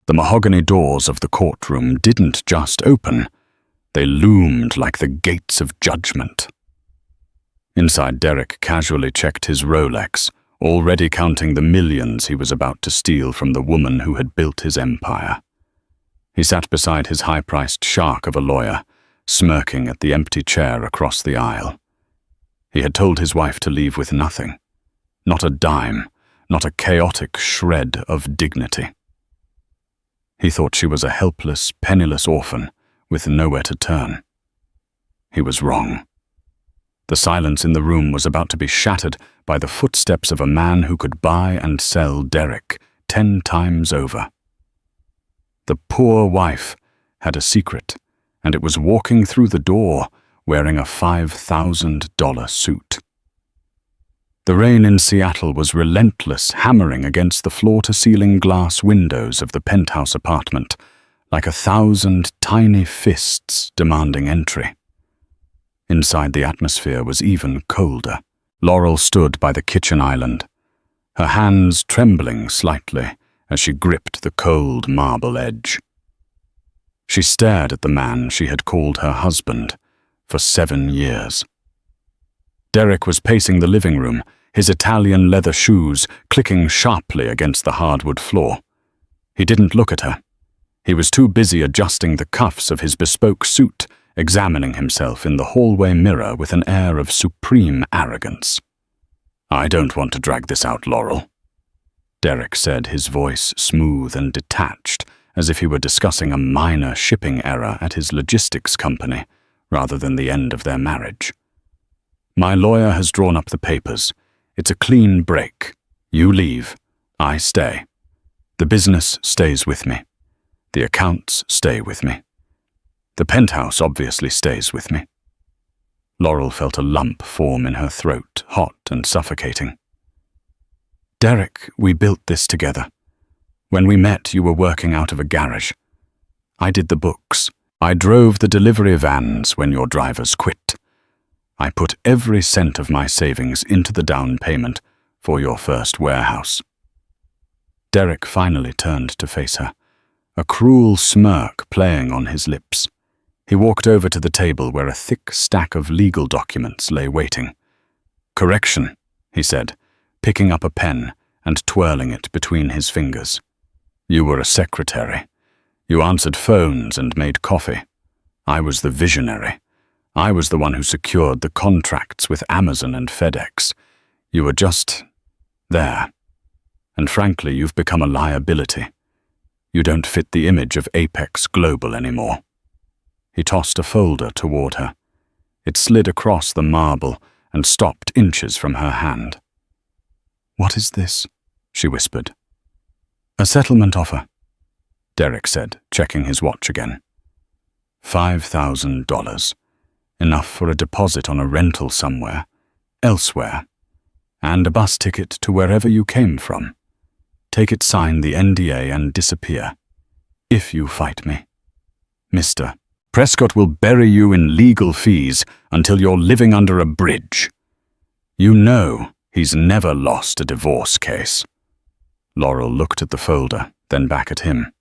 The mahogany doors of the courtroom didn't just open, they loomed like the gates of judgment. Inside, Derek casually checked his Rolex, already counting the millions he was about to steal from the woman who had built his empire. He sat beside his high-priced shark of a lawyer, smirking at the empty chair across the aisle. He had told his wife to leave with nothing. Not a dime, not a chaotic shred of dignity. He thought she was a helpless, penniless orphan with nowhere to turn. He was wrong. The silence in the room was about to be shattered by the footsteps of a man who could buy and sell Derek 10 times over. The poor wife had a secret, and it was walking through the door wearing a $5,000 suit. The rain in Seattle was relentless, hammering against the floor-to-ceiling glass windows of the penthouse apartment, like 1,000 tiny fists demanding entry. Inside, the atmosphere was even colder. Laurel stood by the kitchen island, her hands trembling slightly as she gripped the cold marble edge. She stared at the man she had called her husband for 7 years. Derek was pacing the living room, his Italian leather shoes clicking sharply against the hardwood floor. He didn't look at her. He was too busy adjusting the cuffs of his bespoke suit, examining himself in the hallway mirror with an air of supreme arrogance. "I don't want to drag this out, Laurel," Derek said, his voice smooth and detached, as if he were discussing a minor shipping error at his logistics company, rather than the end of their marriage. "My lawyer has drawn up the papers. It's a clean break. You leave, I stay. The business stays with me. The accounts stay with me. The penthouse obviously stays with me." Laurel felt a lump form in her throat, hot and suffocating. "Derek, we built this together. When we met, you were working out of a garage. I did the books. I drove the delivery vans when your drivers quit. I put every cent of my savings into the down payment for your first warehouse." Derek finally turned to face her, a cruel smirk playing on his lips. He walked over to the table where a thick stack of legal documents lay waiting. "Correction," he said, picking up a pen and twirling it between his fingers. "You were a secretary. You answered phones and made coffee. I was the visionary. I was the one who secured the contracts with Amazon and FedEx. You were just there. And frankly, you've become a liability. You don't fit the image of Apex Global anymore." He tossed a folder toward her. It slid across the marble and stopped inches from her hand. "What is this?" she whispered. "A settlement offer," Derek said, checking his watch again. $5,000. Enough for a deposit on a rental somewhere, elsewhere, and a bus ticket to wherever you came from. Take it, sign the NDA, and disappear. If you fight me. Mr. Prescott will bury you in legal fees until you're living under a bridge. You know he's never lost a divorce case." Laurel looked at the folder, then back at him.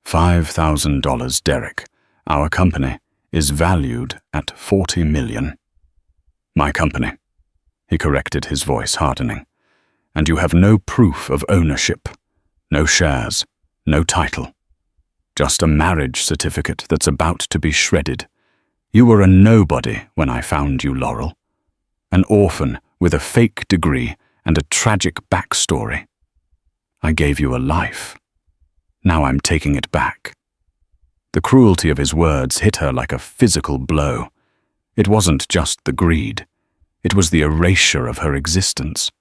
$5,000, Derek. Our company is valued at $40 million. "My company," he corrected, his voice hardening. "And you have no proof of ownership, no shares, no title. Just a marriage certificate that's about to be shredded. You were a nobody when I found you, Laurel. An orphan with a fake degree and a tragic backstory. I gave you a life. Now I'm taking it back." The cruelty of his words hit her like a physical blow. It wasn't just the greed. It was the erasure of her existence.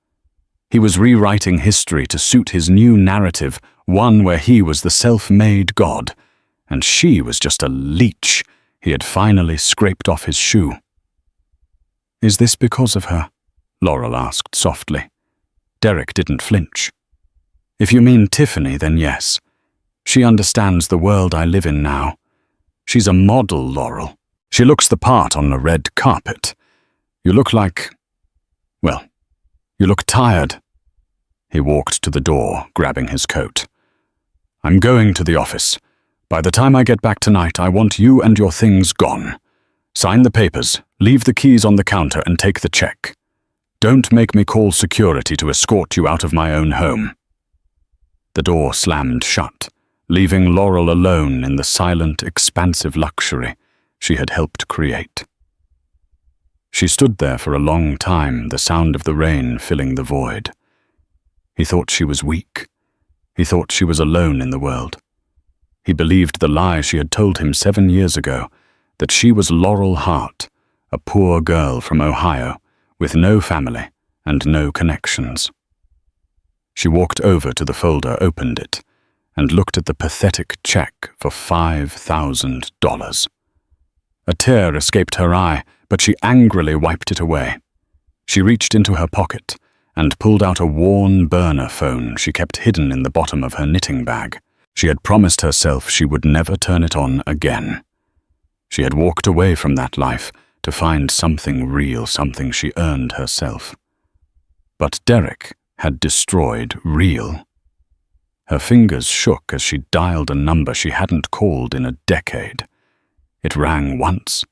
He was rewriting history to suit his new narrative, one where he was the self-made god, and she was just a leech he had finally scraped off his shoe. "Is this because of her?" Laurel asked softly. Derek didn't flinch. "If you mean Tiffany, then yes. She understands the world I live in now. She's a model, Laurel. She looks the part on the red carpet. You look like... well, you look tired." He walked to the door, grabbing his coat. I'm going to the office. By the time I get back tonight, I want you and your things gone. Sign the papers, leave the keys on the counter, and take the check. Don't make me call security to escort you out of my own home." The door slammed shut, leaving Laurel alone in the silent, expansive luxury she had helped create. She stood there for a long time, the sound of the rain filling the void. He thought she was weak. He thought she was alone in the world. He believed the lie she had told him 7 years ago, that she was Laurel Hart, a poor girl from Ohio, with no family and no connections. She walked over to the folder, opened it, and looked at the pathetic check for $5,000. A tear escaped her eye, but she angrily wiped it away. She reached into her pocket and pulled out a worn burner phone she kept hidden in the bottom of her knitting bag. She had promised herself she would never turn it on again. She had walked away from that life to find something real, something she earned herself. But Derek had destroyed real. Her fingers shook as she dialed a number she hadn't called in a decade. It rang once,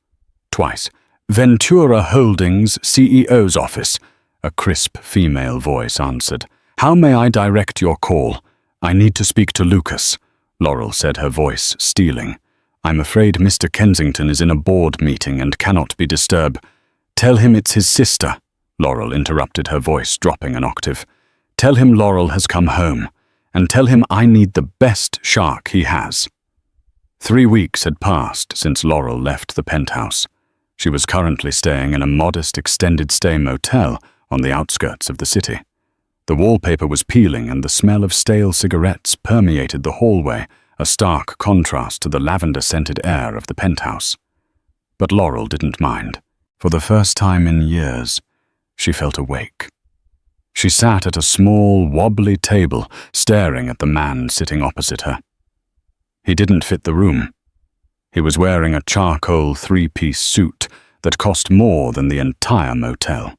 twice. "Ventura Holdings, CEO's office," a crisp female voice answered. "How may I direct your call? I need to speak to Lucas," Laurel said, her voice stealing. "I'm afraid Mr. Kensington is in a board meeting and cannot be disturbed." "Tell him it's his sister," Laurel interrupted, her voice dropping an octave. "Tell him Laurel has come home, and tell him I need the best shark he has." 3 weeks had passed since Laurel left the penthouse. She was currently staying in a modest extended-stay motel on the outskirts of the city. The wallpaper was peeling and the smell of stale cigarettes permeated the hallway, a stark contrast to the lavender-scented air of the penthouse. But Laurel didn't mind. For the first time in years, she felt awake. She sat at a small, wobbly table, staring at the man sitting opposite her. He didn't fit the room. He was wearing a charcoal 3-piece suit that cost more than the entire motel.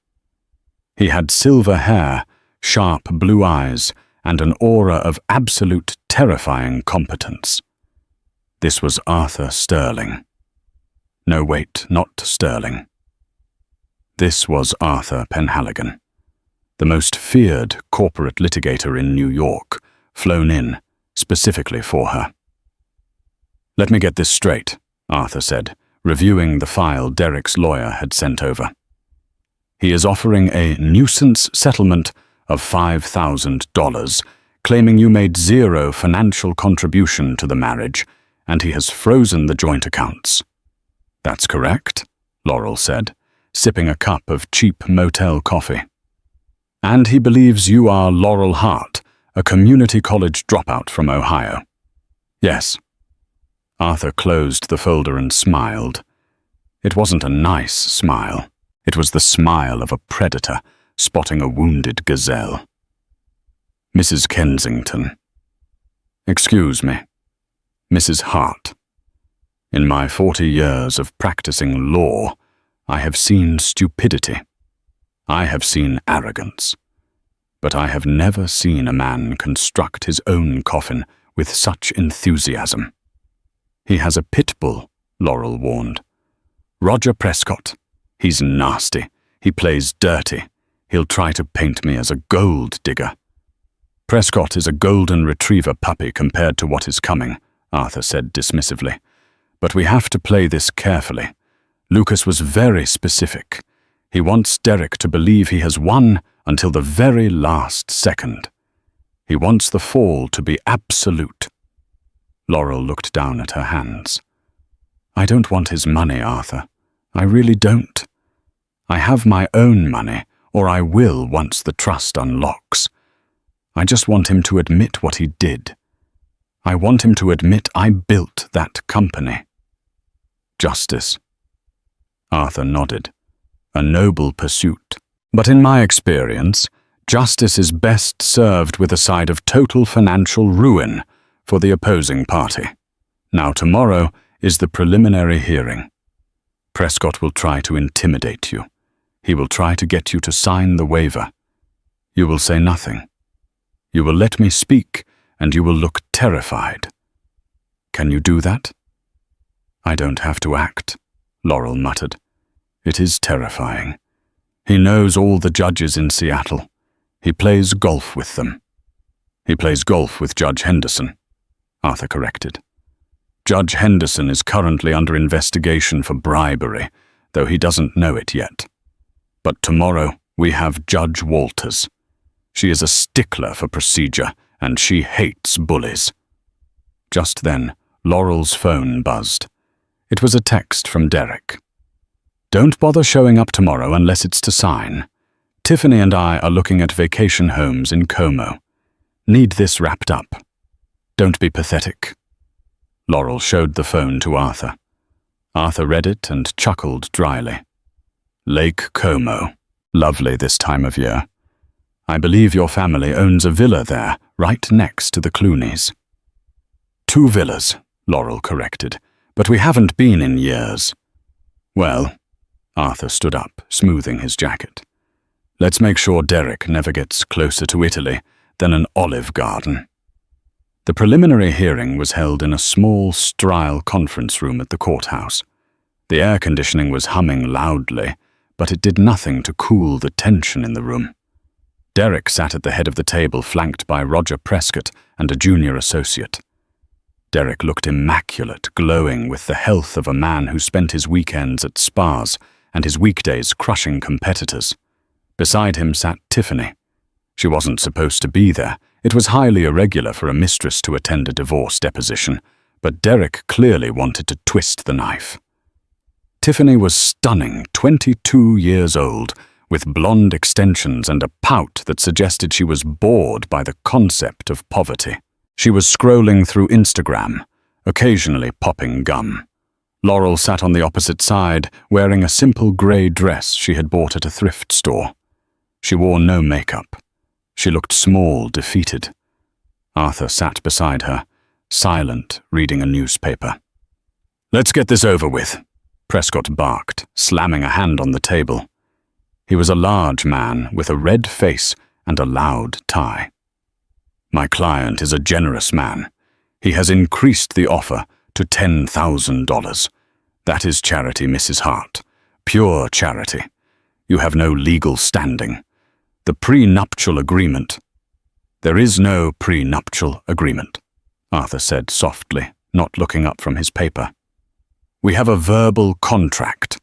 He had silver hair, sharp blue eyes, and an aura of absolute terrifying competence. This was Arthur Sterling. No, wait, not Sterling. This was Arthur Penhaligon, the most feared corporate litigator in New York, flown in specifically for her. "Let me get this straight," Arthur said, reviewing the file Derek's lawyer had sent over. "He is offering a nuisance settlement of $5,000, claiming you made zero financial contribution to the marriage, and he has frozen the joint accounts." "That's correct," Laurel said, sipping a cup of cheap motel coffee. "And he believes you are Laurel Hart, a community college dropout from Ohio." "Yes." Arthur closed the folder and smiled. It wasn't a nice smile. It was the smile of a predator spotting a wounded gazelle. "Mrs. Kensington." "Excuse me, Mrs. Hart. In my 40 years of practicing law, I have seen stupidity. I have seen arrogance. But I have never seen a man construct his own coffin with such enthusiasm." "He has a pit bull," Laurel warned. "Roger Prescott. He's nasty. He plays dirty. He'll try to paint me as a gold digger." "Prescott is a golden retriever puppy compared to what is coming," Arthur said dismissively. "But we have to play this carefully. Lucas was very specific. He wants Derek to believe he has won until the very last second. He wants the fall to be absolute." Laurel looked down at her hands. "I don't want his money, Arthur. I really don't. I have my own money, or I will once the trust unlocks. I just want him to admit what he did. I want him to admit I built that company." "Justice." Arthur nodded. "A noble pursuit. But in my experience, justice is best served with a side of total financial ruin for the opposing party. Now tomorrow is the preliminary hearing. Prescott will try to intimidate you. He will try to get you to sign the waiver. You will say nothing. You will let me speak, and you will look terrified. Can you do that?" "I don't have to act," Laurel muttered. "It is terrifying. He knows all the judges in Seattle. He plays golf with them." "He plays golf with Judge Henderson," Arthur corrected. "Judge Henderson is currently under investigation for bribery, though he doesn't know it yet. But tomorrow we have Judge Walters. She is a stickler for procedure, and she hates bullies." Just then, Laurel's phone buzzed. It was a text from Derek. "Don't bother showing up tomorrow unless it's to sign. Tiffany and I are looking at vacation homes in Como. Need this wrapped up. Don't be pathetic." Laurel showed the phone to Arthur. Arthur read it and chuckled dryly. "Lake Como. Lovely this time of year. I believe your family owns a villa there, right next to the Clooneys." "2 villas," Laurel corrected, "but we haven't been in years." "Well," Arthur stood up, smoothing his jacket, "let's make sure Derek never gets closer to Italy than an Olive Garden." The preliminary hearing was held in a small, sterile conference room at the courthouse. The air conditioning was humming loudly, but it did nothing to cool the tension in the room. Derek sat at the head of the table, flanked by Roger Prescott and a junior associate. Derek looked immaculate, glowing with the health of a man who spent his weekends at spas and his weekdays crushing competitors. Beside him sat Tiffany. She wasn't supposed to be there. It was highly irregular for a mistress to attend a divorce deposition, but Derek clearly wanted to twist the knife. Tiffany was stunning, 22 years old, with blonde extensions and a pout that suggested she was bored by the concept of poverty. She was scrolling through Instagram, occasionally popping gum. Laurel sat on the opposite side, wearing a simple grey dress she had bought at a thrift store. She wore no makeup. She looked small, defeated. Arthur sat beside her, silent, reading a newspaper. "Let's get this over with," Prescott barked, slamming a hand on the table. He was a large man with a red face and a loud tie. "My client is a generous man. He has increased the offer to $10,000. That is charity, Mrs. Hart. Pure charity. You have no legal standing. The prenuptial agreement—" "There is no prenuptial agreement," Arthur said softly, not looking up from his paper. "We have a verbal contract,"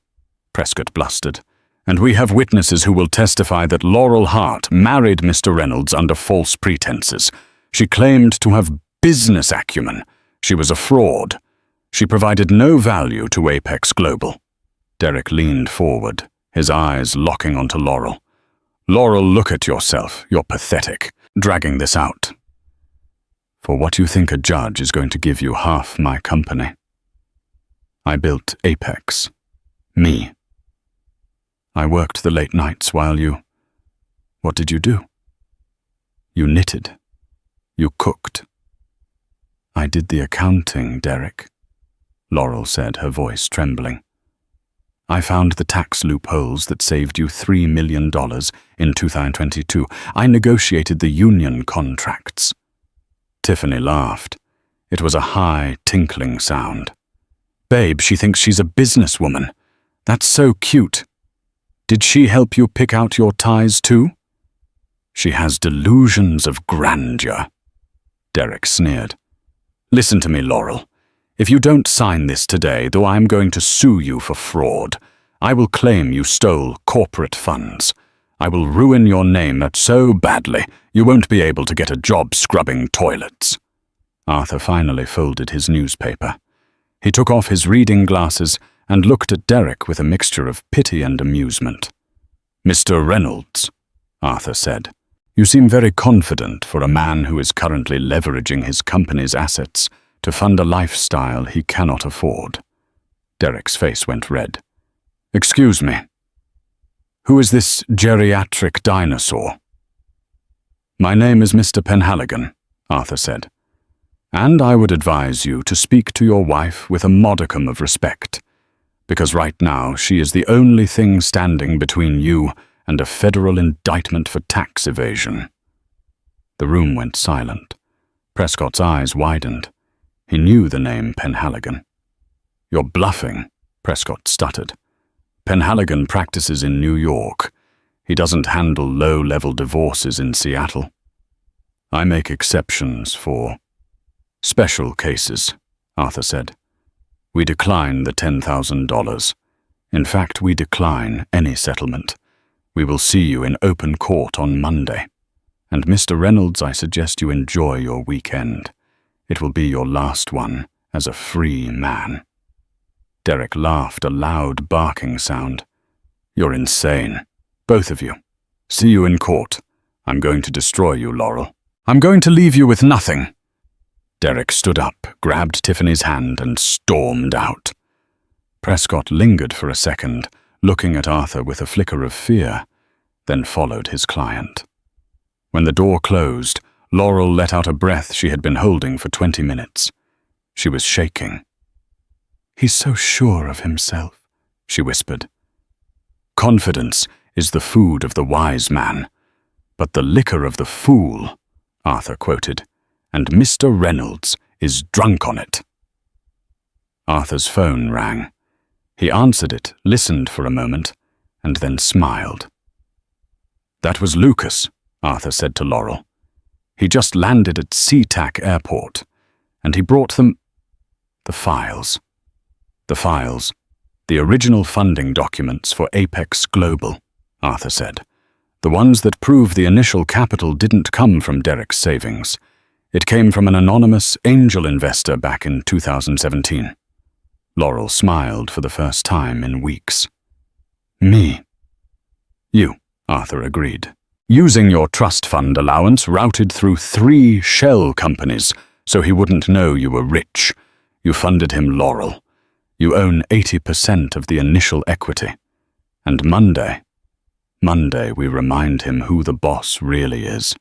Prescott blustered, "and we have witnesses who will testify that Laurel Hart married Mr. Reynolds under false pretenses. She claimed to have business acumen. She was a fraud. She provided no value to Apex Global." Derek leaned forward, his eyes locking onto Laurel. "Laurel, look at yourself. You're pathetic, dragging this out. For what you think a judge is going to give you half my company. I built Apex. Me. I worked the late nights while you— What did you do? You knitted. You cooked. I did the accounting, Derek," Laurel said, her voice trembling. "I found the tax loopholes that saved you $3 million in 2022. I negotiated the union contracts." Tiffany laughed. It was a high, tinkling sound. "Babe, she thinks she's a businesswoman. That's so cute. Did she help you pick out your ties too?" "She has delusions of grandeur," Derek sneered. "Listen to me, Laurel. If you don't sign this today, though I'm going to sue you for fraud, I will claim you stole corporate funds. I will ruin your name so badly you won't be able to get a job scrubbing toilets." Arthur finally folded his newspaper. He took off his reading glasses and looked at Derek with a mixture of pity and amusement. "Mr. Reynolds," Arthur said, "you seem very confident for a man who is currently leveraging his company's assets to fund a lifestyle he cannot afford." Derek's face went red. "Excuse me. Who is this geriatric dinosaur?" "My name is Mr. Penhaligon," Arthur said, "and I would advise you to speak to your wife with a modicum of respect, because right now she is the only thing standing between you and a federal indictment for tax evasion." The room went silent. Prescott's eyes widened. He knew the name Penhaligon. "You're bluffing," Prescott stuttered. "Penhaligon practices in New York. He doesn't handle low-level divorces in Seattle. I make exceptions for special cases," Arthur said. "We decline the $10,000. In fact, we decline any settlement. We will see you in open court on Monday. And Mr. Reynolds, I suggest you enjoy your weekend. It will be your last one as a free man." Derek laughed, a loud barking sound. "You're insane. Both of you. See you in court. I'm going to destroy you, Laurel. I'm going to leave you with nothing." Derek stood up, grabbed Tiffany's hand, and stormed out. Prescott lingered for a second, looking at Arthur with a flicker of fear, then followed his client. When the door closed, Laurel let out a breath she had been holding for 20 minutes. She was shaking. "He's so sure of himself," she whispered. "Confidence is the food of the wise man, but the liquor of the fool," Arthur quoted, "and Mr. Reynolds is drunk on it." Arthur's phone rang. He answered it, listened for a moment, and then smiled. "That was Lucas," Arthur said to Laurel. "He just landed at SeaTac Airport, and he brought them the files. The original funding documents for Apex Global," Arthur said. "The ones that prove the initial capital didn't come from Derek's savings. It came from an anonymous angel investor back in 2017. Laurel smiled for the first time in weeks. "Me." "You," Arthur agreed. "Using your trust fund allowance routed through 3 shell companies so he wouldn't know you were rich. You funded him, Laurel. You own 80% of the initial equity. And Monday we remind him who the boss really is."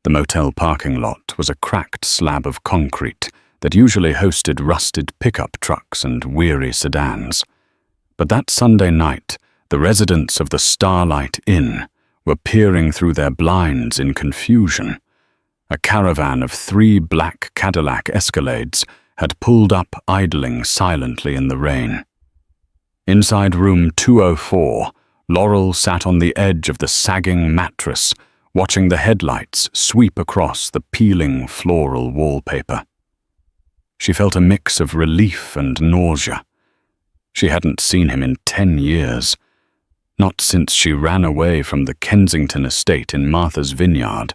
The motel parking lot was a cracked slab of concrete that usually hosted rusted pickup trucks and weary sedans. But that Sunday night, the residents of the Starlight Inn were peering through their blinds in confusion. A caravan of 3 black Cadillac Escalades had pulled up idling silently in the rain. Inside room 204, Laurel sat on the edge of the sagging mattress, watching the headlights sweep across the peeling floral wallpaper. She felt a mix of relief and nausea. She hadn't seen him in 10 years. Not since she ran away from the Kensington estate in Martha's Vineyard,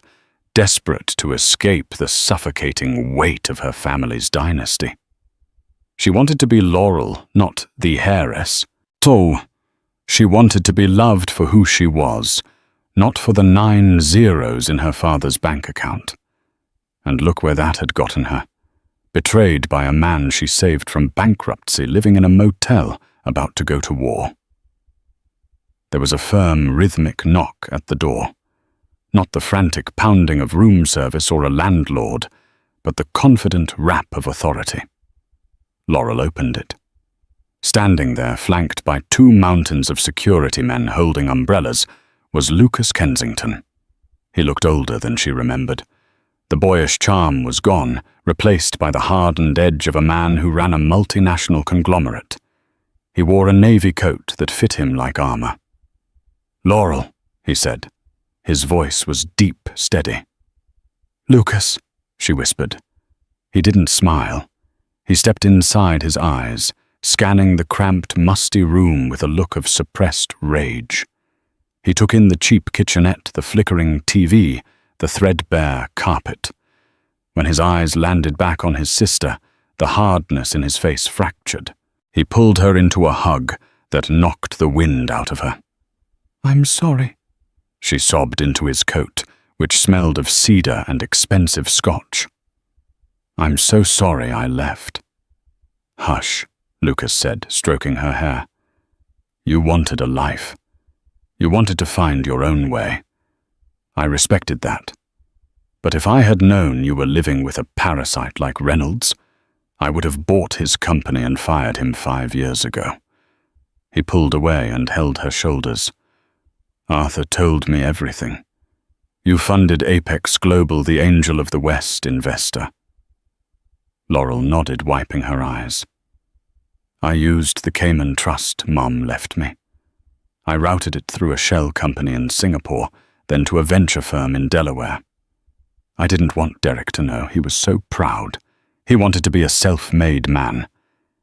desperate to escape the suffocating weight of her family's dynasty. She wanted to be Laurel, not the heiress. So, she wanted to be loved for who she was, not for the 9 zeros in her father's bank account. And look where that had gotten her. Betrayed by a man she saved from bankruptcy, living in a motel, about to go to war. There was a firm, rhythmic knock at the door. Not the frantic pounding of room service or a landlord, but the confident rap of authority. Laurel opened it. Standing there, flanked by 2 mountains of security men holding umbrellas, was Lucas Kensington. He looked older than she remembered. The boyish charm was gone, replaced by the hardened edge of a man who ran a multinational conglomerate. He wore a navy coat that fit him like armor. "Laurel," he said. His voice was deep, steady. "Lucas," she whispered. He didn't smile. He stepped inside his eyes, scanning the cramped, musty room with a look of suppressed rage. He took in the cheap kitchenette, the flickering TV, the threadbare carpet. When his eyes landed back on his sister, the hardness in his face fractured. He pulled her into a hug that knocked the wind out of her. "I'm sorry," she sobbed into his coat, which smelled of cedar and expensive scotch. "I'm so sorry I left." "Hush," Lucas said, stroking her hair. "You wanted a life. You wanted to find your own way. I respected that. But if I had known you were living with a parasite like Reynolds, I would have bought his company and fired him 5 years ago." He pulled away and held her shoulders. "Arthur told me everything. You funded Apex Global, the Angel of the West investor. Laurel nodded, wiping her eyes. I used the Cayman Trust Mom left me. I routed it through a shell company in Singapore, then to a venture firm in Delaware. I didn't want Derek to know. He was so proud. He wanted to be a self-made man.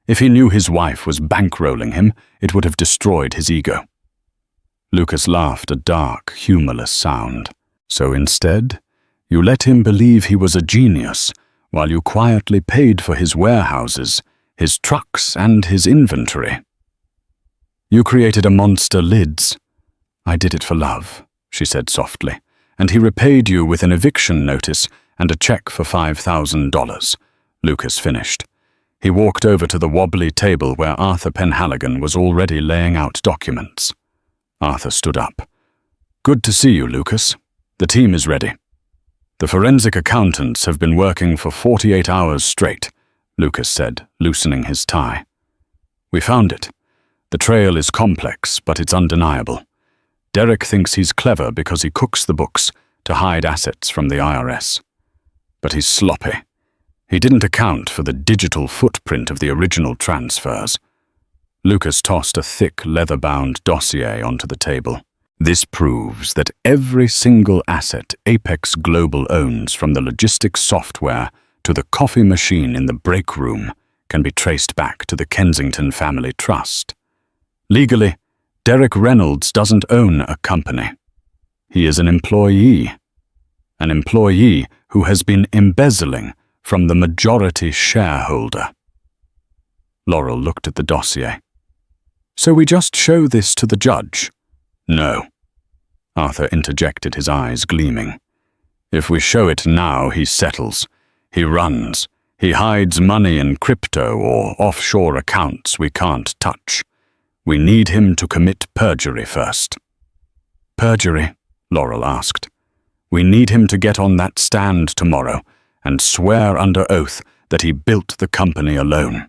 If he knew his wife was bankrolling him, it would have destroyed his ego. Lucas laughed, a dark, humorless sound. So instead, you let him believe he was a genius, while you quietly paid for his warehouses, his trucks, and his inventory. You created a monster Lids. I did it for love, she said softly, and he repaid you with an eviction notice and a check for $5,000. Lucas finished. He walked over to the wobbly table where Arthur Penhaligon was already laying out documents. Arthur stood up. Good to see you, Lucas. The team is ready. The forensic accountants have been working for 48 hours straight, Lucas said, loosening his tie. We found it. The trail is complex, but it's undeniable. Derek thinks he's clever because he cooks the books to hide assets from the IRS. But he's sloppy. He didn't account for the digital footprint of the original transfers. Lucas tossed a thick, leather-bound dossier onto the table. This proves that every single asset Apex Global owns, from the logistics software to the coffee machine in the break room, can be traced back to the Kensington Family Trust. Legally, Derek Reynolds doesn't own a company. He is an employee who has been embezzling from the majority shareholder. Laurel looked at the dossier. So we just show this to the judge? No. Arthur interjected, his eyes gleaming. If we show it now, he settles. He runs. He hides money in crypto or offshore accounts we can't touch. We need him to commit perjury first. Perjury? Laurel asked. We need him to get on that stand tomorrow and swear under oath that he built the company alone.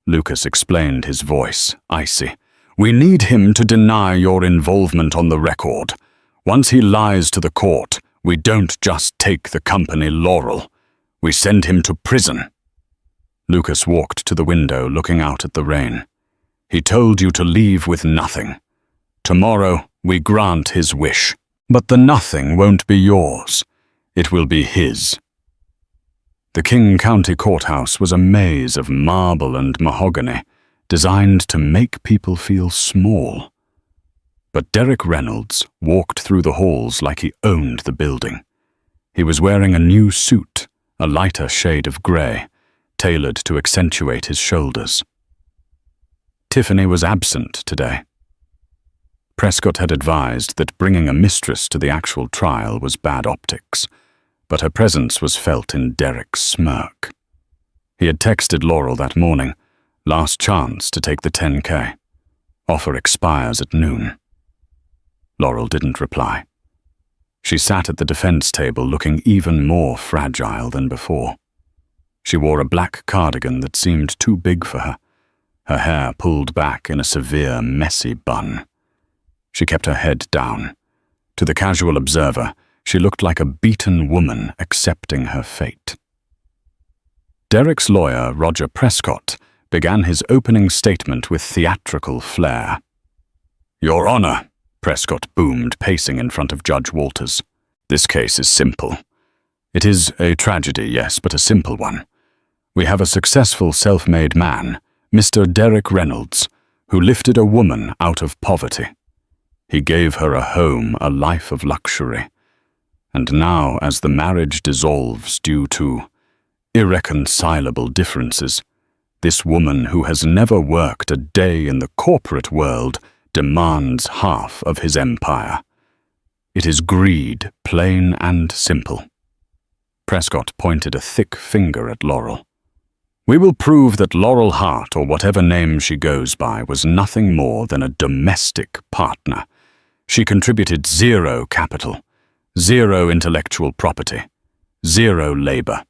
Lucas explained, his voice icy. We need him to deny your involvement on the record. Once he lies to the court, we don't just take the company, Laurel. We send him to prison. Lucas walked to the window, looking out at the rain. He told you to leave with nothing. Tomorrow, we grant his wish. But the nothing won't be yours. It will be his. The King County Courthouse was a maze of marble and mahogany, designed to make people feel small. But Derek Reynolds walked through the halls like he owned the building. He was wearing a new suit, a lighter shade of grey, tailored to accentuate his shoulders. Tiffany was absent today. Prescott had advised that bringing a mistress to the actual trial was bad optics, but her presence was felt in Derek's smirk. He had texted Laurel that morning, last chance to take the 10K. Offer expires at noon. Laurel didn't reply. She sat at the defense table looking even more fragile than before. She wore a black cardigan that seemed too big for her, her hair pulled back in a severe, messy bun. She kept her head down. To the casual observer, she looked like a beaten woman accepting her fate. Derek's lawyer, Roger Prescott, began his opening statement with theatrical flair. Your Honor, Prescott boomed, pacing in front of Judge Walters. This case is simple. It is a tragedy, yes, but a simple one. We have a successful self-made man, Mr. Derek Reynolds, who lifted a woman out of poverty. He gave her a home, a life of luxury. And now, as the marriage dissolves due to irreconcilable differences, this woman who has never worked a day in the corporate world demands half of his empire. It is greed, plain and simple. Prescott pointed a thick finger at Laurel. We will prove that Laurel Hart, or whatever name she goes by, was nothing more than a domestic partner. She contributed 0 capital, 0 intellectual property, 0 labor.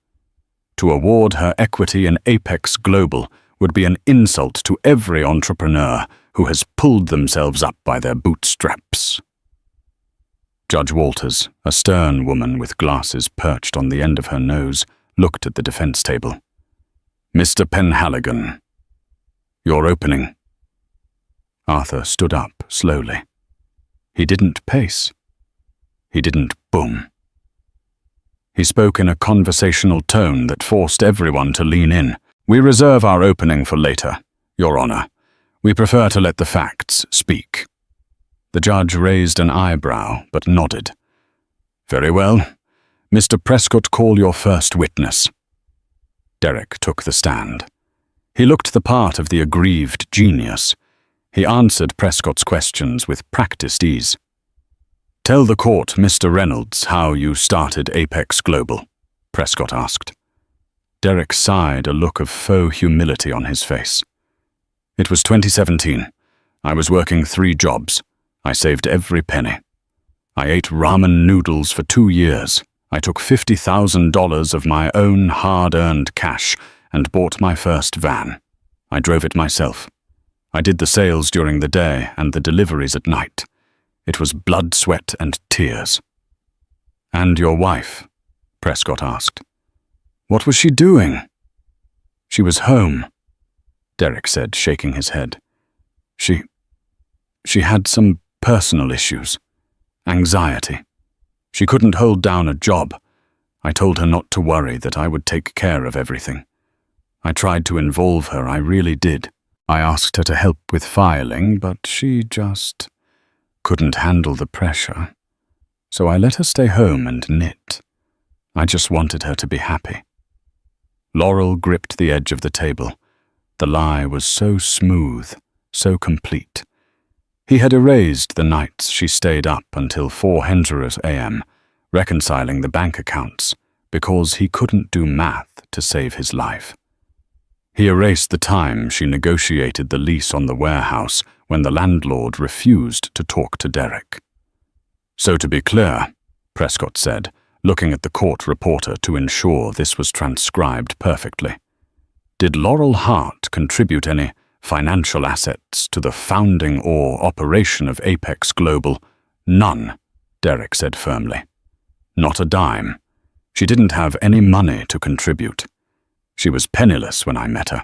To award her equity in Apex Global would be an insult to every entrepreneur who has pulled themselves up by their bootstraps. Judge Walters, a stern woman with glasses perched on the end of her nose, looked at the defense table. Mr. Penhaligon, your opening. Arthur stood up slowly. He didn't pace. He didn't boom. He spoke in a conversational tone that forced everyone to lean in. We reserve our opening for later, Your Honor. We prefer to let the facts speak. The judge raised an eyebrow, but nodded. Very well. Mr. Prescott, call your first witness. Derek took the stand. He looked the part of the aggrieved genius. He answered Prescott's questions with practiced ease. Tell the court, Mr. Reynolds, how you started Apex Global, Prescott asked. Derek sighed, a look of faux humility on his face. It was 2017. I was working 3 jobs. I saved every penny. I ate ramen noodles for 2 years. I took $50,000 of my own hard-earned cash and bought my first van. I drove it myself. I did the sales during the day and the deliveries at night. It was blood, sweat, and tears. And your wife? Prescott asked. What was she doing? She was home, Derek said, shaking his head. She had some personal issues. Anxiety. She couldn't hold down a job. I told her not to worry, that I would take care of everything. I tried to involve her, I really did. I asked her to help with filing, but she just couldn't handle the pressure. So I let her stay home and knit. I just wanted her to be happy. Laurel gripped the edge of the table. The lie was so smooth, so complete. He had erased the nights she stayed up until 400 a.m., reconciling the bank accounts, because he couldn't do math to save his life. He erased the time she negotiated the lease on the warehouse when the landlord refused to talk to Derek. So to be clear, Prescott said, looking at the court reporter to ensure this was transcribed perfectly. Did Laurel Hart contribute any financial assets to the founding or operation of Apex Global? None, Derek said firmly. Not a dime. She didn't have any money to contribute. She was penniless when I met her.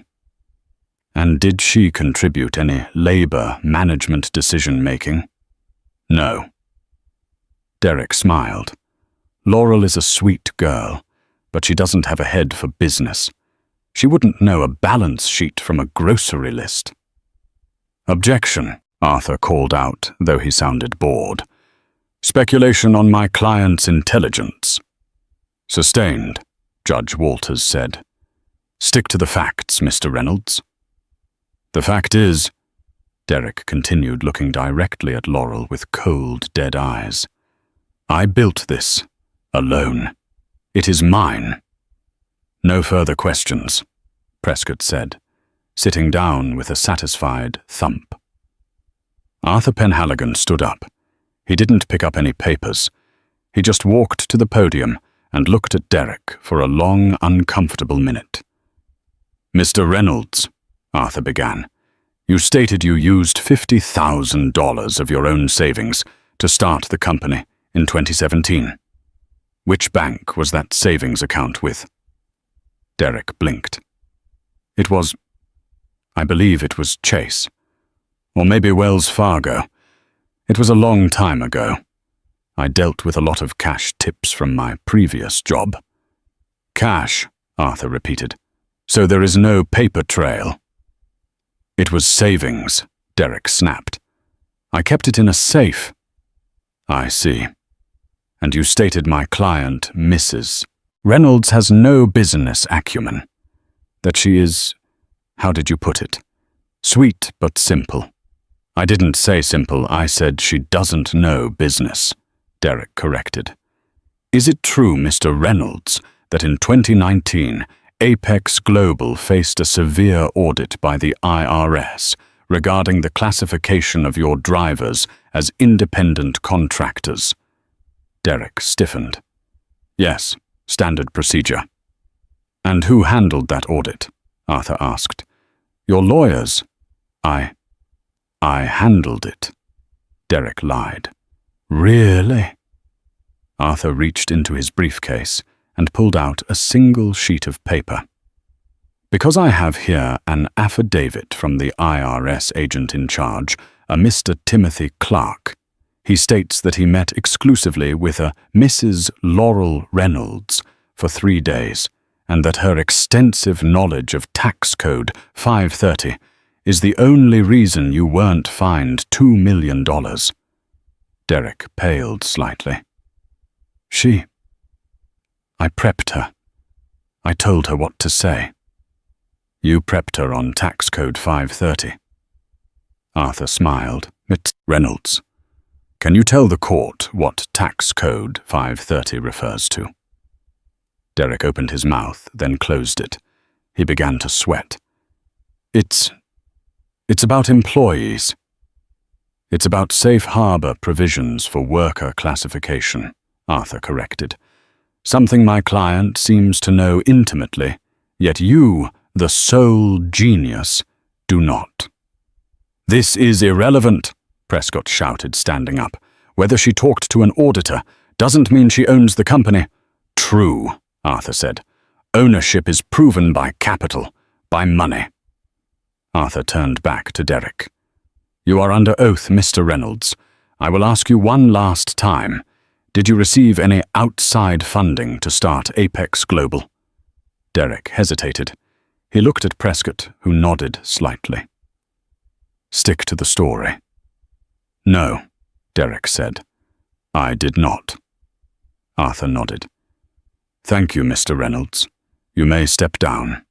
And did she contribute any labor management decision-making? No. Derek smiled. Laurel is a sweet girl, but she doesn't have a head for business. She wouldn't know a balance sheet from a grocery list. Objection, Arthur called out, though he sounded bored. Speculation on my client's intelligence. Sustained, Judge Walters said. Stick to the facts, Mr. Reynolds. The fact is, Derek continued, looking directly at Laurel with cold, dead eyes, I built this, alone. It is mine. No further questions, Prescott said, sitting down with a satisfied thump. Arthur Penhaligon stood up. He didn't pick up any papers. He just walked to the podium and looked at Derek for a long, uncomfortable minute. Mr. Reynolds, Arthur began, you stated you used $50,000 of your own savings to start the company in 2017. Which bank was that savings account with? Derek blinked. I believe it was Chase. Or maybe Wells Fargo. It was a long time ago. I dealt with a lot of cash tips from my previous job. Cash, Arthur repeated. So there is no paper trail. It was savings, Derek snapped. I kept it in a safe. I see. And you stated my client, Mrs. Reynolds, has no business acumen. That she is, how did you put it? Sweet but simple. I didn't say simple, I said she doesn't know business, Derek corrected. Is it true, Mr. Reynolds, that in 2019, Apex Global faced a severe audit by the IRS regarding the classification of your drivers as independent contractors? Derek stiffened. Yes, standard procedure. And who handled that audit? Arthur asked. Your lawyers. I handled it. Derek lied. Really? Arthur reached into his briefcase and pulled out a single sheet of paper. Because I have here an affidavit from the IRS agent in charge, a Mr. Timothy Clark. He states that he met exclusively with a Mrs. Laurel Reynolds for 3 days, and that her extensive knowledge of tax code 530 is the only reason you weren't fined $2 million. Derek paled slightly. I prepped her. I told her what to say. You prepped her on tax code 530. Arthur smiled. Miss Reynolds, can you tell the court what tax code 530 refers to? Derek opened his mouth, then closed it. He began to sweat. It's about employees. It's about safe harbor provisions for worker classification, Arthur corrected. Something my client seems to know intimately, yet you, the sole genius, do not. This is irrelevant, Prescott shouted, standing up. Whether she talked to an auditor doesn't mean she owns the company. True, Arthur said. Ownership is proven by capital, by money. Arthur turned back to Derek. You are under oath, Mr. Reynolds. I will ask you one last time. Did you receive any outside funding to start Apex Global? Derek hesitated. He looked at Prescott, who nodded slightly. Stick to the story. No, Derek said. I did not. Arthur nodded. Thank you, Mr. Reynolds. You may step down.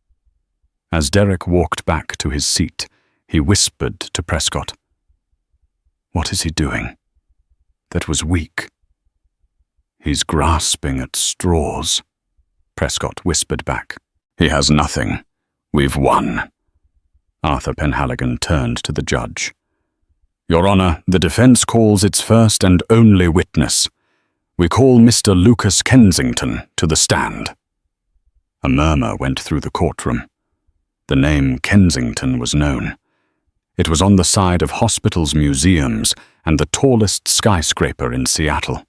As Derek walked back to his seat, he whispered to Prescott. What is he doing? That was weak. He's grasping at straws, Prescott whispered back. He has nothing. We've won. Arthur Penhaligon turned to the judge. Your Honor, the defense calls its first and only witness. We call Mr. Lucas Kensington to the stand. A murmur went through the courtroom. The name Kensington was known. It was on the side of hospitals, museums, and the tallest skyscraper in Seattle.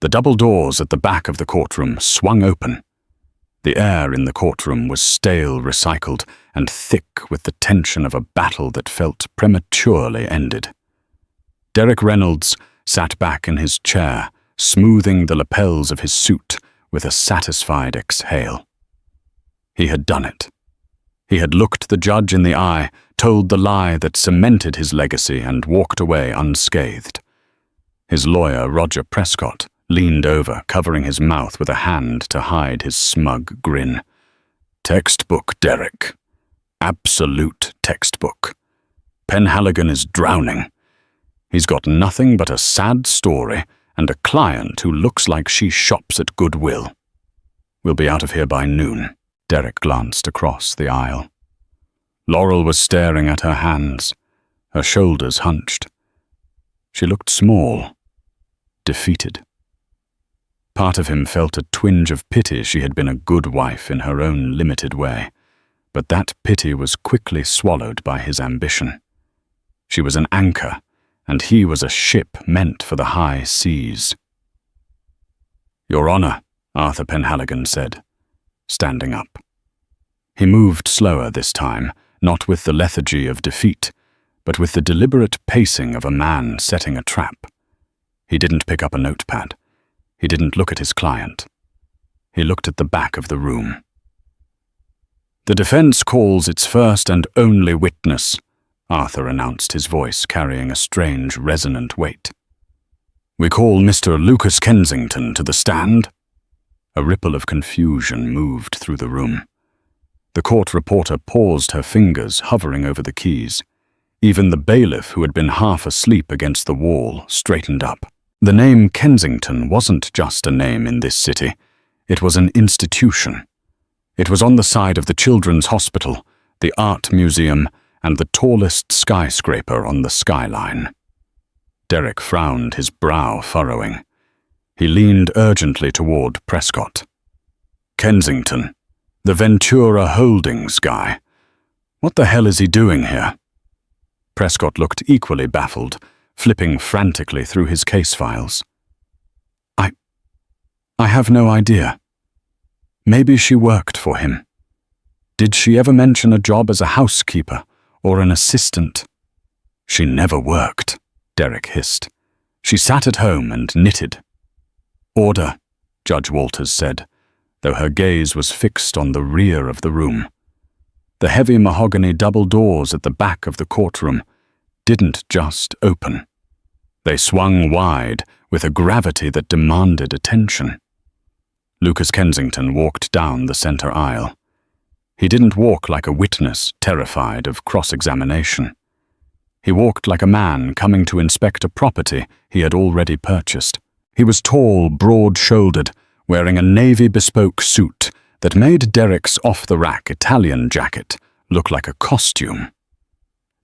The double doors at the back of the courtroom swung open. The air in the courtroom was stale recycled and thick with the tension of a battle that felt prematurely ended. Derek Reynolds sat back in his chair, smoothing the lapels of his suit with a satisfied exhale. He had done it. He had looked the judge in the eye, told the lie that cemented his legacy, and walked away unscathed. His lawyer, Roger Prescott, leaned over, covering his mouth with a hand to hide his smug grin. Textbook, Derek. Absolute textbook. Penhaligon is drowning. He's got nothing but a sad story and a client who looks like she shops at Goodwill. We'll be out of here by noon. Derek glanced across the aisle. Laurel was staring at her hands, her shoulders hunched. She looked small, defeated. Part of him felt a twinge of pity. She had been a good wife in her own limited way, but that pity was quickly swallowed by his ambition. She was an anchor, and he was a ship meant for the high seas. Your Honor, Arthur Penhaligon said, standing up. He moved slower this time, not with the lethargy of defeat, but with the deliberate pacing of a man setting a trap. He didn't pick up a notepad. He didn't look at his client. He looked at the back of the room. The defense calls its first and only witness, Arthur announced, his voice carrying a strange, resonant weight. We call Mr. Lucas Kensington to the stand. A ripple of confusion moved through the room. The court reporter paused, her fingers hovering over the keys. Even the bailiff, who had been half asleep against the wall, straightened up. The name Kensington wasn't just a name in this city. It was an institution. It was on the side of the Children's Hospital, the Art Museum, and the tallest skyscraper on the skyline. Derek frowned, his brow furrowing. He leaned urgently toward Prescott. Kensington, the Ventura Holdings guy. What the hell is he doing here? Prescott looked equally baffled, flipping frantically through his case files. I have no idea. Maybe she worked for him. Did she ever mention a job as a housekeeper or an assistant? She never worked, Derek hissed. She sat at home and knitted. Order, Judge Walters said, though her gaze was fixed on the rear of the room. The heavy mahogany double doors at the back of the courtroom didn't just open. They swung wide with a gravity that demanded attention. Lucas Kensington walked down the center aisle. He didn't walk like a witness terrified of cross-examination. He walked like a man coming to inspect a property he had already purchased. He was tall, broad-shouldered, wearing a navy bespoke suit that made Derek's off-the-rack Italian jacket look like a costume.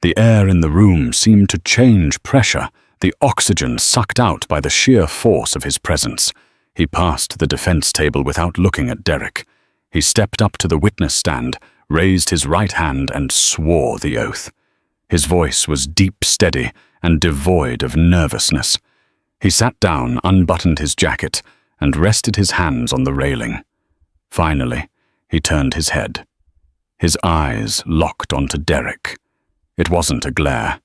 The air in the room seemed to change pressure, the oxygen sucked out by the sheer force of his presence. He passed the defense table without looking at Derek. He stepped up to the witness stand, raised his right hand, and swore the oath. His voice was deep, steady, and devoid of nervousness. He sat down, unbuttoned his jacket, and rested his hands on the railing. Finally, he turned his head. His eyes locked onto Derek. It wasn't a glare.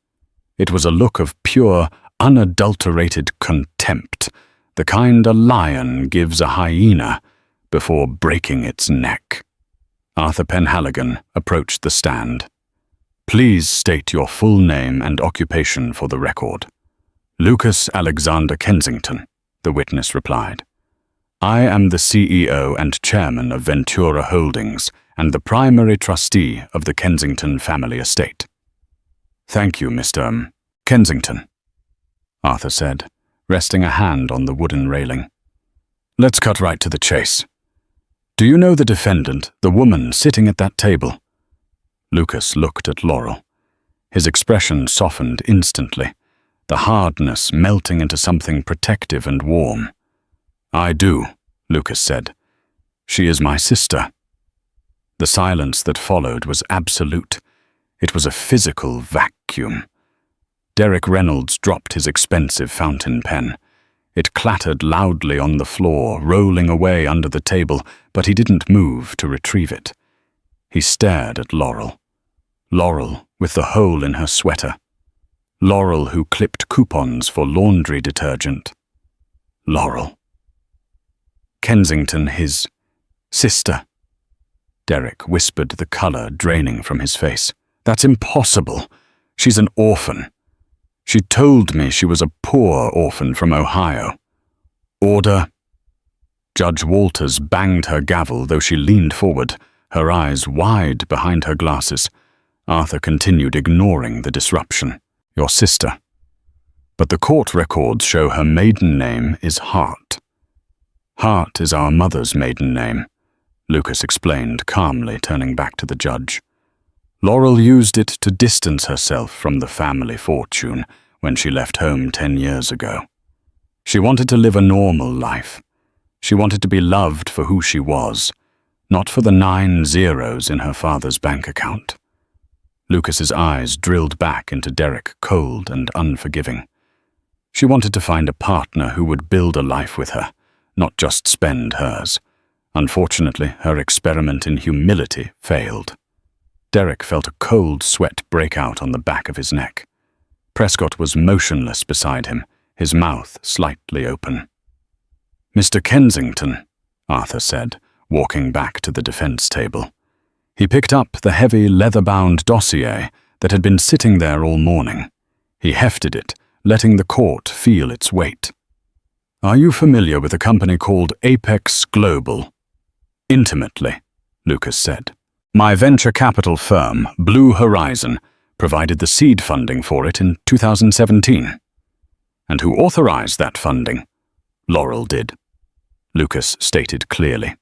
It was a look of pure, unadulterated contempt, the kind a lion gives a hyena before breaking its neck. Arthur Penhaligon approached the stand. Please state your full name and occupation for the record. Lucas Alexander Kensington, the witness replied. I am the CEO and chairman of Ventura Holdings and the primary trustee of the Kensington family estate. Thank you, Mr. Kensington, Arthur said, resting a hand on the wooden railing. Let's cut right to the chase. Do you know the defendant, the woman sitting at that table? Lucas looked at Laurel. His expression softened instantly, the hardness melting into something protective and warm. I do, Lucas said. She is my sister. The silence that followed was absolute. It was a physical vacuum. Derek Reynolds dropped his expensive fountain pen. It clattered loudly on the floor, rolling away under the table, but he didn't move to retrieve it. He stared at Laurel. Laurel with the hole in her sweater. Laurel who clipped coupons for laundry detergent. Laurel. Kensington, his sister. Derek whispered, the color draining from his face. That's impossible. She's an orphan. She told me she was a poor orphan from Ohio. Order. Judge Walters banged her gavel, though she leaned forward, her eyes wide behind her glasses. Arthur continued, ignoring the disruption. Your sister. But the court records show her maiden name is Hart. Hart is our mother's maiden name, Lucas explained calmly, turning back to the judge. Laurel used it to distance herself from the family fortune when she left home 10 years ago. She wanted to live a normal life. She wanted to be loved for who she was, not for the 9 zeros in her father's bank account. Lucas's eyes drilled back into Derek, cold and unforgiving. She wanted to find a partner who would build a life with her, not just spend hers. Unfortunately, her experiment in humility failed. Derek felt a cold sweat break out on the back of his neck. Prescott was motionless beside him, his mouth slightly open. Mr. Kensington, Arthur said, walking back to the defense table. He picked up the heavy leather-bound dossier that had been sitting there all morning. He hefted it, letting the court feel its weight. Are you familiar with a company called Apex Global? Intimately, Lucas said. My venture capital firm, Blue Horizon, provided the seed funding for it in 2017. And who authorized that funding? Laurel did, Lucas stated clearly.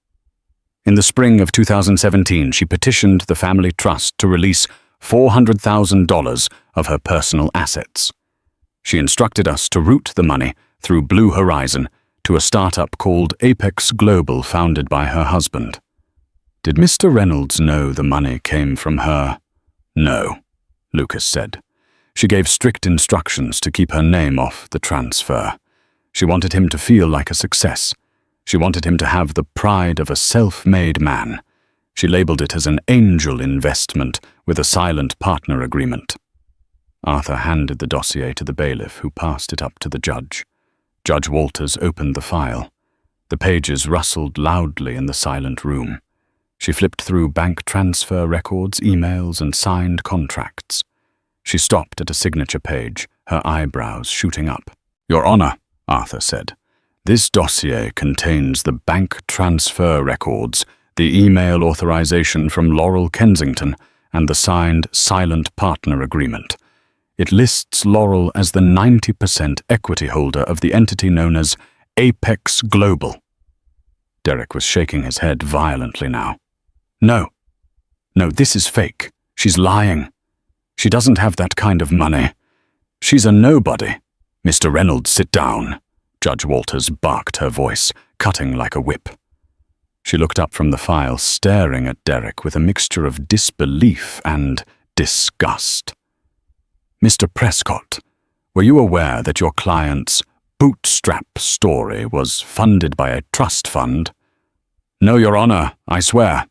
In the spring of 2017, she petitioned the family trust to release $400,000 of her personal assets. She instructed us to route the money through Blue Horizon to a startup called Apex Global, founded by her husband. Did Mr. Reynolds know the money came from her? No, Lucas said. She gave strict instructions to keep her name off the transfer. She wanted him to feel like a success. She wanted him to have the pride of a self-made man. She labeled it as an angel investment with a silent partner agreement. Arthur handed the dossier to the bailiff, who passed it up to the judge. Judge Walters opened the file. The pages rustled loudly in the silent room. She flipped through bank transfer records, emails, and signed contracts. She stopped at a signature page, her eyebrows shooting up. "Your Honor," Arthur said, "this dossier contains the bank transfer records, the email authorization from Laurel Kensington, and the signed silent partner agreement. It lists Laurel as the 90% equity holder of the entity known as Apex Global." Derek was shaking his head violently now. No, this is fake. She's lying. She doesn't have that kind of money. She's a nobody. "Mr. Reynolds, sit down," Judge Walters barked, her voice cutting like a whip. She looked up from the file, staring at Derek with a mixture of disbelief and disgust. "Mr. Prescott, were you aware that your client's bootstrap story was funded by a trust fund?" "No, Your Honor, I swear,"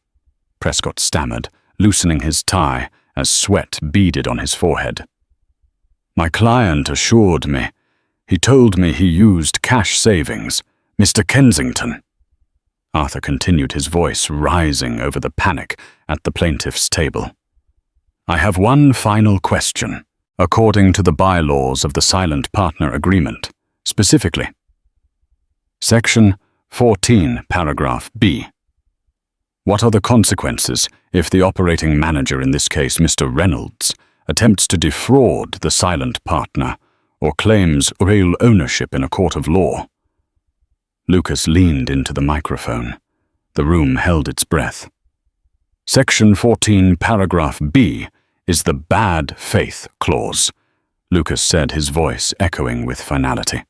Prescott stammered, loosening his tie as sweat beaded on his forehead. "My client assured me. He told me he used cash savings. Mr. Kensington." Arthur continued, his voice rising over the panic at the plaintiff's table. "I have one final question. According to the bylaws of the silent partner agreement, specifically, Section 14, paragraph B. What are the consequences if the operating manager, in this case Mr. Reynolds, attempts to defraud the silent partner or claims real ownership in a court of law?" Lucas leaned into the microphone. The room held its breath. "Section 14, paragraph B is the bad faith clause," Lucas said, his voice echoing with finality.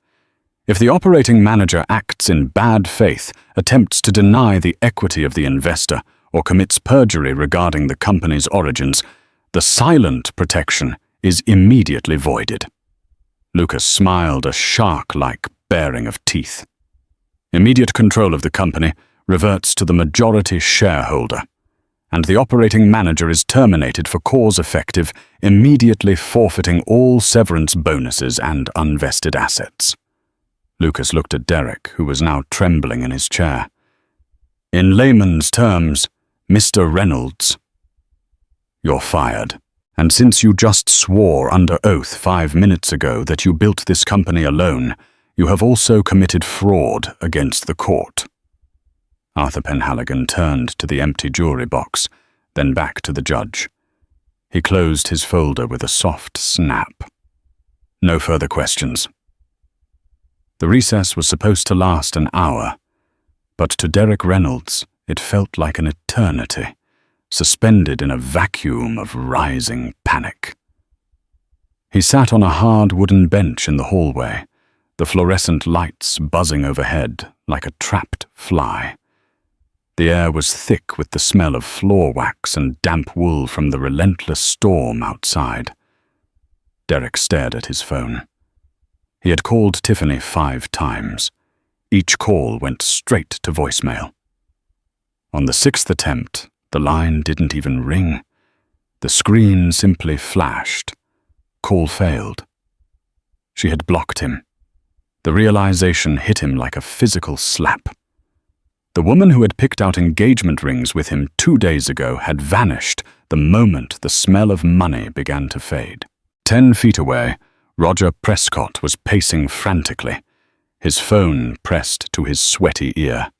"If the operating manager acts in bad faith, attempts to deny the equity of the investor, or commits perjury regarding the company's origins, the silent protection is immediately voided." Lucas smiled, a shark-like baring of teeth. "Immediate control of the company reverts to the majority shareholder, and the operating manager is terminated for cause effective, immediately forfeiting all severance bonuses and unvested assets." Lucas looked at Derek, who was now trembling in his chair. "In layman's terms, Mr. Reynolds, you're fired. And since you just swore under oath 5 minutes ago that you built this company alone, you have also committed fraud against the court." Arthur Penhaligon turned to the empty jewelry box, then back to the judge. He closed his folder with a soft snap. "No further questions." The recess was supposed to last an hour, but to Derek Reynolds it felt like an eternity, suspended in a vacuum of rising panic. He sat on a hard wooden bench in the hallway, the fluorescent lights buzzing overhead like a trapped fly. The air was thick with the smell of floor wax and damp wool from the relentless storm outside. Derek stared at his phone. He had called Tiffany 5 times. Each call went straight to voicemail. On the 6th attempt, the line didn't even ring. The screen simply flashed. Call failed. She had blocked him. The realization hit him like a physical slap. The woman who had picked out engagement rings with him 2 days ago had vanished the moment the smell of money began to fade. 10 feet away, Roger Prescott was pacing frantically, his phone pressed to his sweaty ear.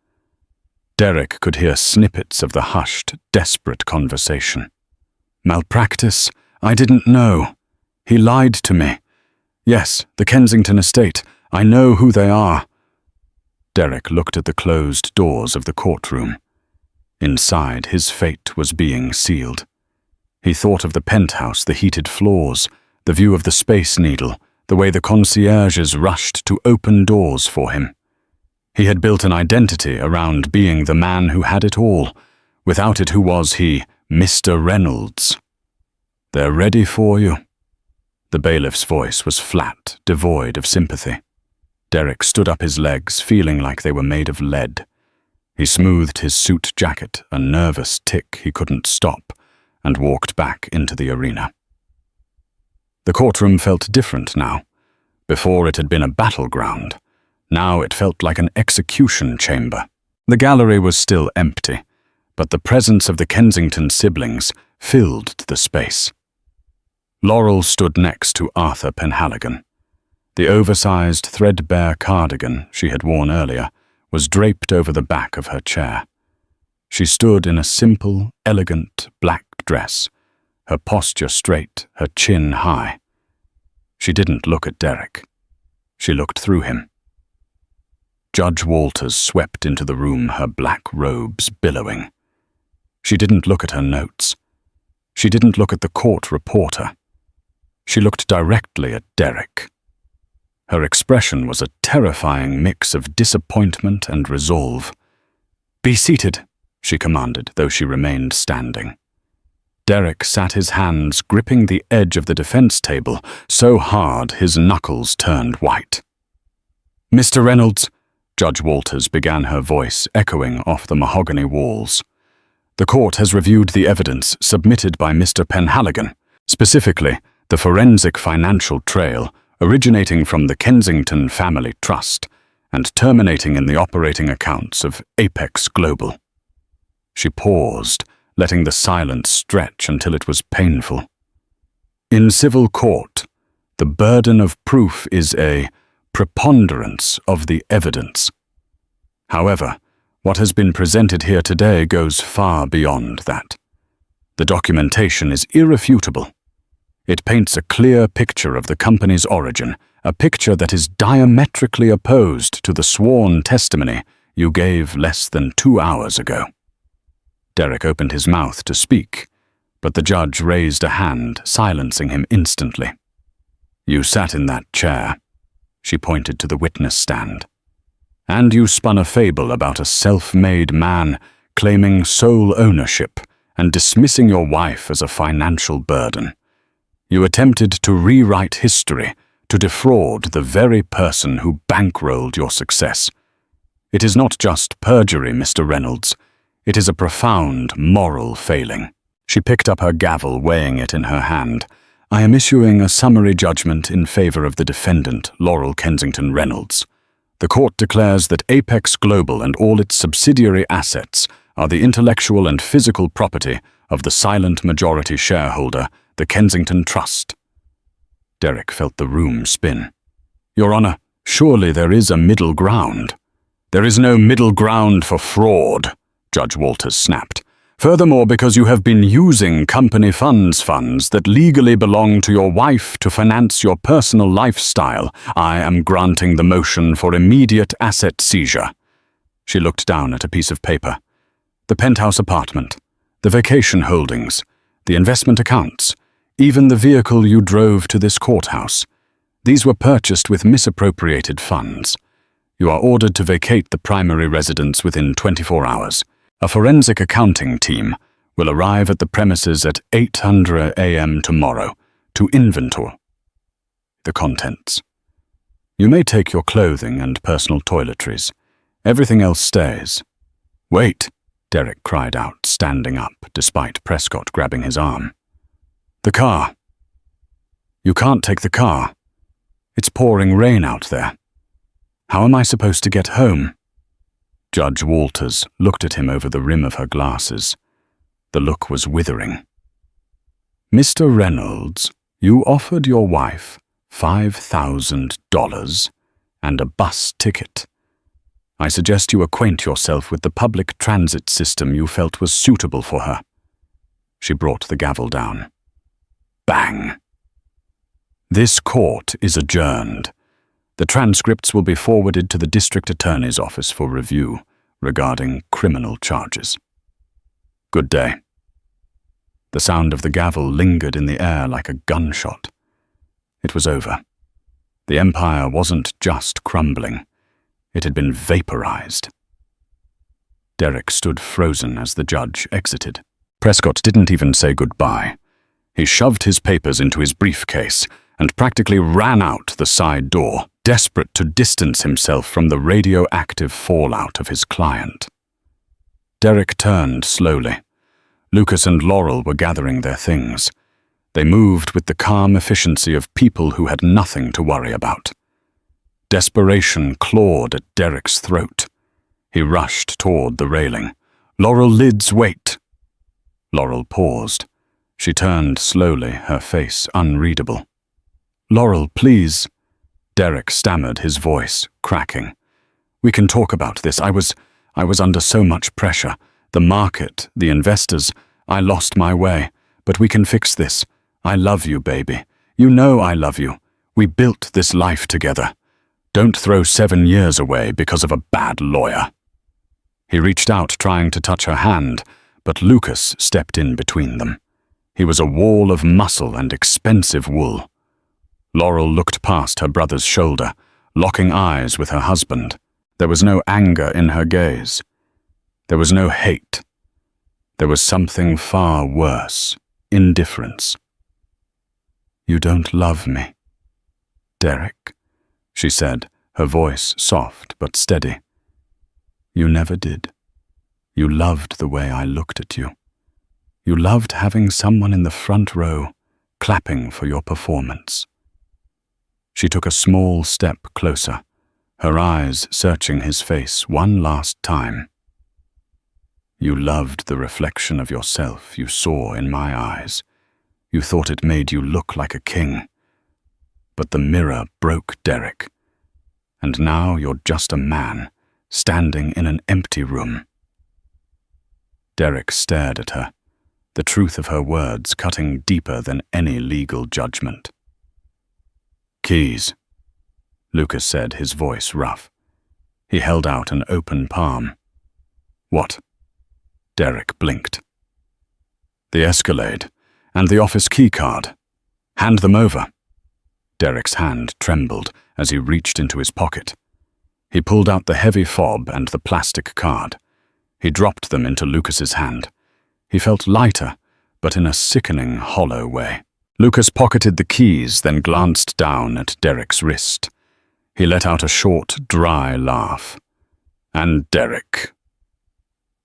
Derek could hear snippets of the hushed, desperate conversation. "Malpractice? I didn't know. He lied to me. Yes, the Kensington estate. I know who they are." Derek looked at the closed doors of the courtroom. Inside, his fate was being sealed. He thought of the penthouse, the heated floors, the view of the Space Needle, the way the concierges rushed to open doors for him. He had built an identity around being the man who had it all. Without it, who was he? Mr. Reynolds. "They're ready for you." The bailiff's voice was flat, devoid of sympathy. Derek stood up his legs, feeling like they were made of lead. He smoothed his suit jacket, a nervous tick he couldn't stop, and walked back into the arena. The courtroom felt different now. Before it had been a battleground. Now it felt like an execution chamber. The gallery was still empty, but the presence of the Kensington siblings filled the space. Laurel stood next to Arthur Penhaligon. The oversized, threadbare cardigan she had worn earlier was draped over the back of her chair. She stood in a simple, elegant black dress, her posture straight, her chin high. She didn't look at Derek. She looked through him. Judge Walters swept into the room, her black robes billowing. She didn't look at her notes. She didn't look at the court reporter. She looked directly at Derek. Her expression was a terrifying mix of disappointment and resolve. "Be seated," she commanded, though she remained standing. Derek sat his hands gripping the edge of the defense table so hard his knuckles turned white. "Mr. Reynolds," Judge Walters began, her voice echoing off the mahogany walls. "The court has reviewed the evidence submitted by Mr. Penhaligon, specifically the forensic financial trail originating from the Kensington Family Trust and terminating in the operating accounts of Apex Global." She paused, letting the silence stretch until it was painful. "In civil court, the burden of proof is a preponderance of the evidence. However, what has been presented here today goes far beyond that. The documentation is irrefutable. It paints a clear picture of the company's origin, a picture that is diametrically opposed to the sworn testimony you gave less than 2 hours ago." Derek opened his mouth to speak, but the judge raised a hand, silencing him instantly. "You sat in that chair," she pointed to the witness stand, "and you spun a fable about a self-made man claiming sole ownership and dismissing your wife as a financial burden. You attempted to rewrite history, to defraud the very person who bankrolled your success. It is not just perjury, Mr. Reynolds. It is a profound moral failing." She picked up her gavel, weighing it in her hand. "I am issuing a summary judgment in favor of the defendant, Laurel Kensington Reynolds. The court declares that Apex Global and all its subsidiary assets are the intellectual and physical property of the silent majority shareholder, the Kensington Trust." Derek felt the room spin. "Your Honor, surely there is a middle ground." "There is no middle ground for fraud," Judge Walters snapped. "Furthermore, because you have been using company funds that legally belong to your wife to finance your personal lifestyle, I am granting the motion for immediate asset seizure." She looked down at a piece of paper. "The penthouse apartment, the vacation holdings, the investment accounts, even the vehicle you drove to this courthouse. These were purchased with misappropriated funds. You are ordered to vacate the primary residence within 24 hours. A forensic accounting team will arrive at the premises at 8:00 a.m. tomorrow to inventory the contents. You may take your clothing and personal toiletries. Everything else stays." "Wait," Derek cried out, standing up, despite Prescott grabbing his arm. "The car." "You can't take the car. It's pouring rain out there. How am I supposed to get home?" Judge Walters looked at him over the rim of her glasses. The look was withering. "Mr. Reynolds, you offered your wife $5,000 and a bus ticket. I suggest you acquaint yourself with the public transit system you felt was suitable for her." She brought the gavel down. Bang! "This court is adjourned. The transcripts will be forwarded to the district attorney's office for review regarding criminal charges. Good day." The sound of the gavel lingered in the air like a gunshot. It was over. The empire wasn't just crumbling. It had been vaporized. Derek stood frozen as the judge exited. Prescott didn't even say goodbye. He shoved his papers into his briefcase and practically ran out the side door, desperate to distance himself from the radioactive fallout of his client. Derek turned slowly. Lucas and Laurel were gathering their things. They moved with the calm efficiency of people who had nothing to worry about. Desperation clawed at Derek's throat. He rushed toward the railing. "Laurel Lids, wait!" Laurel paused. She turned slowly, her face unreadable. "Laurel, please." Derek stammered, his voice cracking. "We can talk about this. I was under so much pressure. The market, the investors. I lost my way. But we can fix this. I love you, baby. You know I love you. We built this life together. Don't throw 7 years away because of a bad lawyer." He reached out, trying to touch her hand, but Lucas stepped in between them. He was a wall of muscle and expensive wool. Laurel looked past her brother's shoulder, locking eyes with her husband. There was no anger in her gaze. There was no hate. There was something far worse, indifference. "You don't love me, Derek," she said, her voice soft but steady. "You never did. You loved the way I looked at you. You loved having someone in the front row clapping for your performance." She took a small step closer, her eyes searching his face one last time. "You loved the reflection of yourself you saw in my eyes. You thought it made you look like a king. But the mirror broke, Derek. And now you're just a man, standing in an empty room." Derek stared at her, the truth of her words cutting deeper than any legal judgment. "Keys," Lucas said, his voice rough. He held out an open palm. "What?" Derek blinked. "The Escalade, and the office keycard. Hand them over." Derek's hand trembled as he reached into his pocket. He pulled out the heavy fob and the plastic card. He dropped them into Lucas's hand. He felt lighter, but in a sickening, hollow way. Lucas pocketed the keys, then glanced down at Derek's wrist. He let out a short, dry laugh. "And Derek,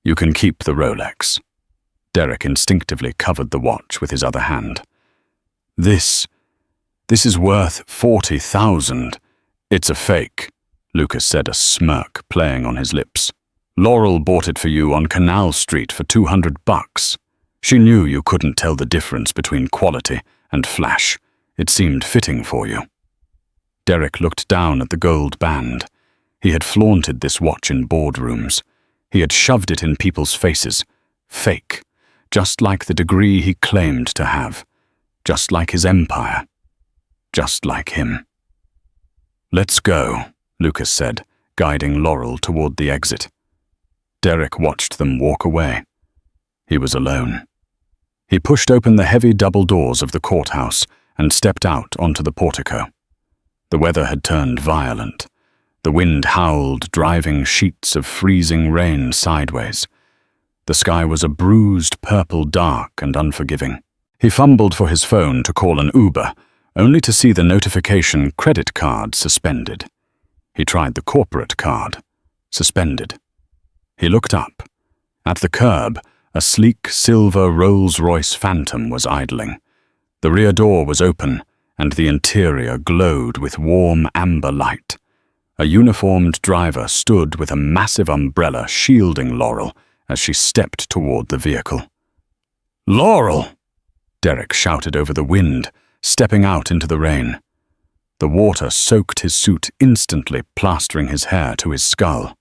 you can keep the Rolex." Derek instinctively covered the watch with his other hand. This is worth 40,000. It's a fake," Lucas said, a smirk playing on his lips. "Laurel bought it for you on Canal Street for $200. She knew you couldn't tell the difference between quality and flash. It seemed fitting for you." Derek looked down at the gold band. He had flaunted this watch in boardrooms. He had shoved it in people's faces. Fake. Just like the degree he claimed to have. Just like his empire. Just like him. "Let's go," Lucas said, guiding Laurel toward the exit. Derek watched them walk away. He was alone. He pushed open the heavy double doors of the courthouse and stepped out onto the portico. The weather had turned violent. The wind howled, driving sheets of freezing rain sideways. The sky was a bruised purple dark and unforgiving. He fumbled for his phone to call an Uber, only to see the notification credit card suspended. He tried the corporate card. Suspended. He looked up. At the curb, a sleek silver Rolls-Royce Phantom was idling. The rear door was open, and the interior glowed with warm amber light. A uniformed driver stood with a massive umbrella shielding Laurel as she stepped toward the vehicle. "Laurel!" Derek shouted over the wind, stepping out into the rain. The water soaked his suit instantly, plastering his hair to his skull.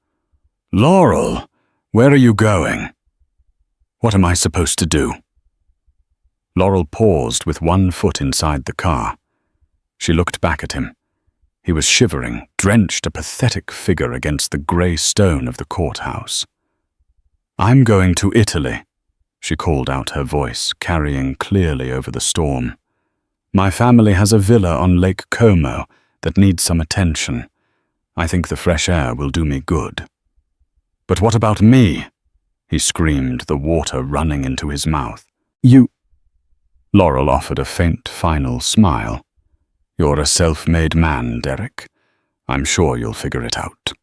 "Laurel, where are you going?" "What am I supposed to do?" Laurel paused with one foot inside the car. She looked back at him. He was shivering, drenched, a pathetic figure against the grey stone of the courthouse. "I'm going to Italy," she called out, her voice carrying clearly over the storm. "My family has a villa on Lake Como that needs some attention. I think the fresh air will do me good." "But what about me?" he screamed, the water running into his mouth. "You—" Laurel offered a faint final smile. "You're a self-made man, Derek. I'm sure you'll figure it out.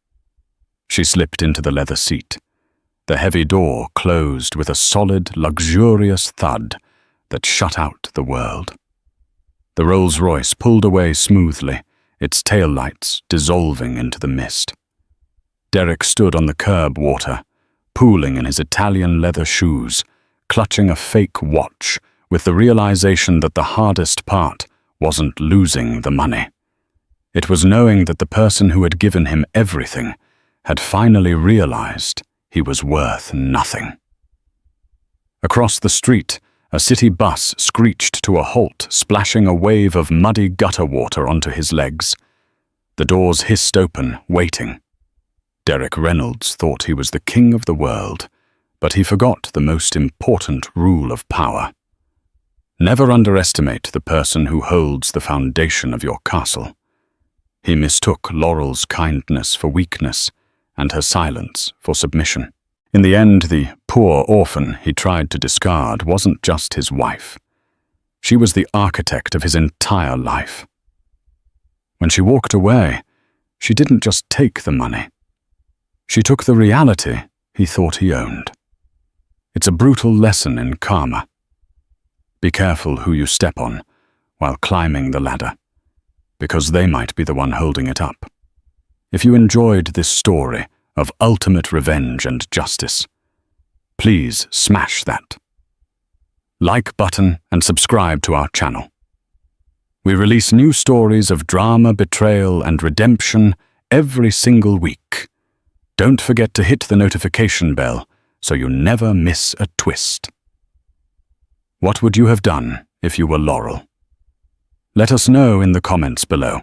She slipped into the leather seat. The heavy door closed with a solid, luxurious thud that shut out the world. The Rolls-Royce pulled away smoothly, its taillights dissolving into the mist. Derek stood on the curb water, pooling in his Italian leather shoes, clutching a fake watch with the realization that the hardest part wasn't losing the money. It was knowing that the person who had given him everything had finally realized he was worth nothing. Across the street, a city bus screeched to a halt, splashing a wave of muddy gutter water onto his legs. The doors hissed open, waiting. Derek Reynolds thought he was the king of the world, but he forgot the most important rule of power. Never underestimate the person who holds the foundation of your castle. He mistook Laurel's kindness for weakness, and her silence for submission. In the end, the poor orphan he tried to discard wasn't just his wife. She was the architect of his entire life. When she walked away, she didn't just take the money. She took the reality he thought he owned. It's a brutal lesson in karma. Be careful who you step on while climbing the ladder, because they might be the one holding it up. If you enjoyed this story of ultimate revenge and justice, please smash that like button and subscribe to our channel. We release new stories of drama, betrayal, and redemption every single week. Don't forget to hit the notification bell so you never miss a twist. What would you have done if you were Laurel? Let us know in the comments below.